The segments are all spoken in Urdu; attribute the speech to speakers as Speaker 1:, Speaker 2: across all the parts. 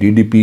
Speaker 1: DDP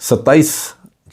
Speaker 1: 27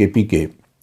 Speaker 1: KPK,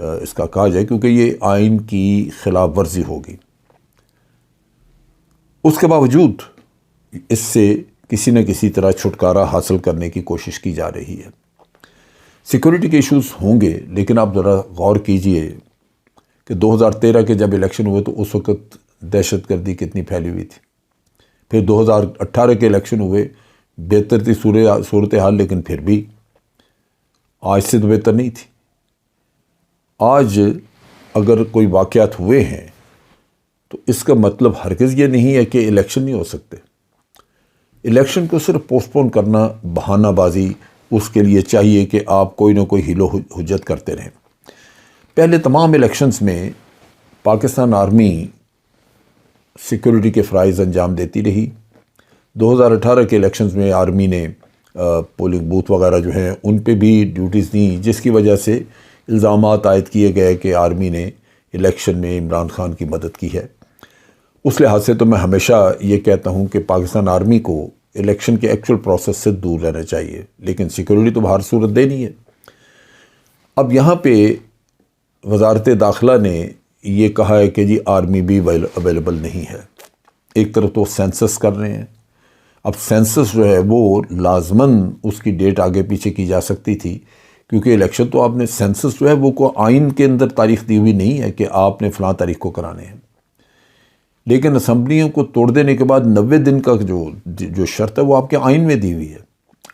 Speaker 1: اس کا کہا جائے، کیونکہ یہ آئین کی خلاف ورزی ہوگی۔ اس کے باوجود اس سے کسی نہ کسی طرح چھٹکارا حاصل کرنے کی کوشش کی جا رہی ہے۔ سیکورٹی کے ایشوز ہوں گے، لیکن آپ ذرا غور کیجئے کہ 2013 کے جب الیکشن ہوئے تو اس وقت دہشت گردی کتنی پھیلی ہوئی تھی۔ پھر 2018 کے الیکشن ہوئے، بہتر تھی صورتحال، لیکن پھر بھی آج سے تو بہتر نہیں تھی۔ آج اگر کوئی واقعات ہوئے ہیں تو اس کا مطلب ہرگز یہ نہیں ہے کہ الیکشن نہیں ہو سکتے۔ الیکشن کو صرف پوسٹ پون کرنا بہانہ بازی، اس کے لیے چاہیے کہ آپ کوئی نہ کوئی حیل و حجت کرتے رہیں۔ پہلے تمام الیکشنز میں پاکستان آرمی سیکورٹی کے فرائض انجام دیتی رہی۔ 2018 کے الیکشنز میں آرمی نے پولنگ بوتھ وغیرہ جو ہیں ان پہ بھی ڈیوٹیز دیں، جس کی وجہ سے الزامات عائد کیے گئے کہ آرمی نے الیکشن میں عمران خان کی مدد کی ہے۔ اس لحاظ سے تو میں ہمیشہ یہ کہتا ہوں کہ پاکستان آرمی کو الیکشن کے ایکچول پروسیس سے دور رہنا چاہیے، لیکن سیکورٹی تو ہر صورت دینی ہے۔ اب یہاں پہ وزارت داخلہ نے یہ کہا ہے کہ جی آرمی بھی اویلیبل نہیں ہے۔ ایک طرف تو سینسس کر رہے ہیں، اب سینسس جو ہے وہ لازماً اس کی ڈیٹ آگے پیچھے کی جا سکتی تھی، کیونکہ الیکشن تو آپ نے سینسس جو ہے وہ کو آئین کے اندر تاریخ دی ہوئی نہیں ہے کہ آپ نے فلاں تاریخ کو کرانے ہیں، لیکن اسمبلیوں کو توڑ دینے کے بعد 90 دن کا جو شرط ہے وہ آپ کے آئین میں دی ہوئی ہے۔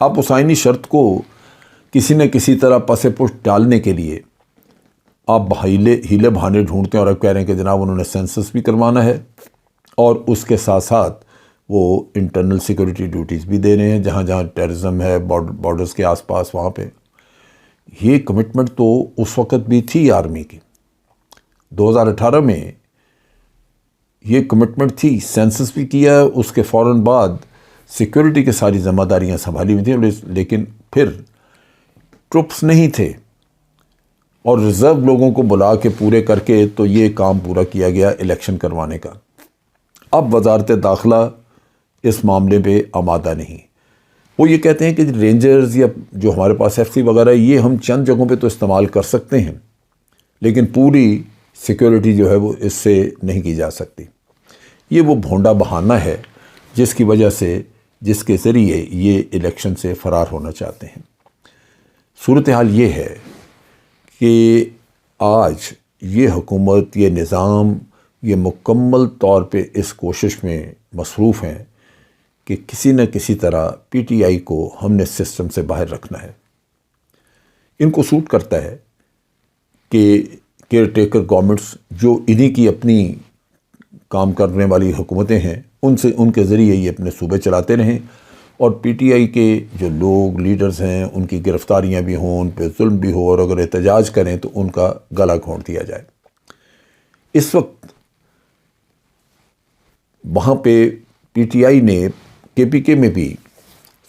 Speaker 1: آپ اس آئینی شرط کو کسی نہ کسی طرح پس پشت ڈالنے کے لیے آپ ہیلے بہانے ڈھونڈتے ہیں، اور اب کہہ رہے ہیں کہ جناب انہوں نے سینسس بھی کروانا ہے اور اس کے ساتھ ساتھ وہ انٹرنل سیکورٹی ڈیوٹیز بھی دے رہے ہیں، جہاں جہاں ٹیررزم ہے بارڈرز کے آس پاس وہاں پہ۔ یہ کمٹمنٹ تو اس وقت بھی تھی آرمی کی، 2018 میں یہ کمٹمنٹ تھی، سینسس بھی کیا، اس کے فوراً بعد سیکورٹی کی ساری ذمہ داریاں سنبھالی ہوئی تھیں، لیکن پھر ٹروپس نہیں تھے اور ریزرو لوگوں کو بلا کے پورے کر کے تو یہ کام پورا کیا گیا الیکشن کروانے کا۔ اب وزارت داخلہ اس معاملے پہ آمادہ نہیں۔ وہ یہ کہتے ہیں کہ رینجرز یا جو ہمارے پاس ایف سی وغیرہ یہ ہم چند جگہوں پہ تو استعمال کر سکتے ہیں، لیکن پوری سیکورٹی جو ہے وہ اس سے نہیں کی جا سکتی۔ یہ وہ بھونڈا بہانہ ہے جس کی وجہ سے، جس کے ذریعے یہ الیکشن سے فرار ہونا چاہتے ہیں۔ صورتحال یہ ہے کہ آج یہ حکومت، یہ نظام، یہ مکمل طور پہ اس کوشش میں مصروف ہیں کہ کسی نہ کسی طرح پی ٹی آئی کو ہم نے سسٹم سے باہر رکھنا ہے۔ ان کو سوٹ کرتا ہے کہ کیئر ٹیکر گورنمنٹس جو انہی کی اپنی کام کرنے والی حکومتیں ہیں ان کے ذریعے یہ اپنے صوبے چلاتے رہیں، اور پی ٹی آئی کے جو لوگ لیڈرز ہیں ان کی گرفتاریاں بھی ہوں، ان پہ ظلم بھی ہو، اور اگر احتجاج کریں تو ان کا گلا گھونٹ دیا جائے۔ اس وقت وہاں پہ پی ٹی آئی نے کے پی کے میں بھی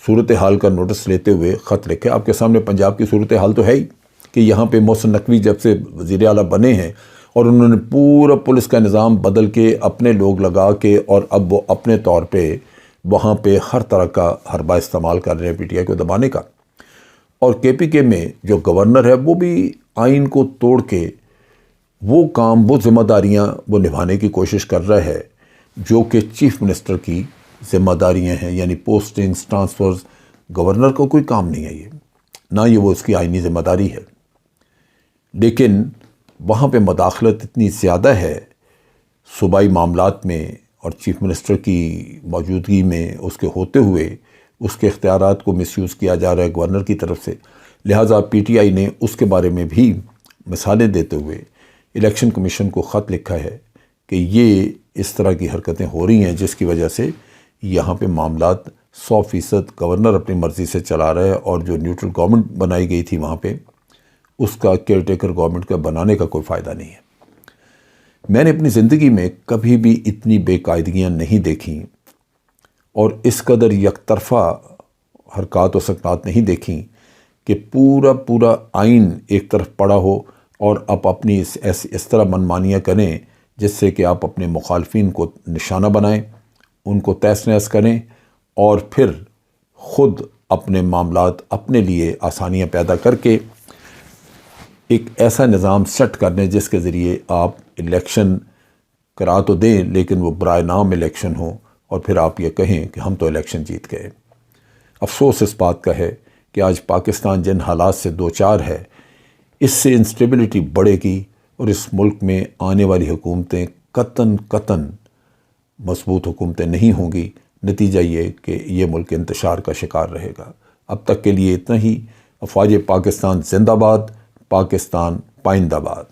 Speaker 1: صورتحال کا نوٹس لیتے ہوئے خط لکھے۔ آپ کے سامنے پنجاب کی صورتحال تو ہے ہی کہ یہاں پہ محسن نقوی جب سے وزیر اعلیٰ بنے ہیں اور انہوں نے پورا پولیس کا نظام بدل کے اپنے لوگ لگا کے، اور اب وہ اپنے طور پہ وہاں پہ ہر طرح کا حربہ استعمال کر رہے ہیں پی ٹی آئی کو دبانے کا۔ اور کے پی کے میں جو گورنر ہے وہ بھی آئین کو توڑ کے وہ کام، وہ ذمہ داریاں وہ نبھانے کی کوشش کر رہا ہے جو کہ چیف منسٹر کی ذمہ داریاں ہیں، یعنی پوسٹنگز، ٹرانسفرز۔ گورنر کو کوئی کام نہیں ہے یہ، نہ یہ وہ اس کی آئینی ذمہ داری ہے، لیکن وہاں پہ مداخلت اتنی زیادہ ہے صوبائی معاملات میں، اور چیف منسٹر کی موجودگی میں اس کے ہوتے ہوئے اس کے اختیارات کو مس یوز کیا جا رہا ہے گورنر کی طرف سے۔ لہٰذا پی ٹی آئی نے اس کے بارے میں بھی مثالیں دیتے ہوئے الیکشن کمیشن کو خط لکھا ہے کہ یہ اس طرح کی حرکتیں ہو رہی ہیں جس کی وجہ سے یہاں پہ معاملات 100% گورنر اپنی مرضی سے چلا رہا ہے، اور جو نیوٹرل گورنمنٹ بنائی گئی تھی وہاں پہ اس کا کیئر ٹیکر گورنمنٹ کا بنانے کا کوئی فائدہ نہیں ہے۔ میں نے اپنی زندگی میں کبھی بھی اتنی بے قاعدگیاں نہیں دیکھیں اور اس قدر یک طرفہ حرکات و سکنات نہیں دیکھیں کہ پورا آئین ایک طرف پڑا ہو اور آپ اپنی اس طرح منمانیاں کریں جس سے کہ آپ اپنے مخالفین کو نشانہ بنائیں، ان کو تہس نہس کریں، اور پھر خود اپنے معاملات اپنے لیے آسانیاں پیدا کر کے ایک ایسا نظام سیٹ کر دیں جس کے ذریعے آپ الیکشن کرا تو دیں لیکن وہ برائے نام الیکشن ہو اور پھر آپ یہ کہیں کہ ہم تو الیکشن جیت گئے۔ افسوس اس بات کا ہے کہ آج پاکستان جن حالات سے دوچار ہے اس سے انسٹیبلٹی بڑھے گی اور اس ملک میں آنے والی حکومتیں قطعاً مضبوط حکومتیں نہیں ہوں گی۔ نتیجہ یہ کہ یہ ملک انتشار کا شکار رہے گا۔ اب تک کے لیے اتنا ہی۔ افواج پاکستان زندہ باد، پاکستان پائندہ باد۔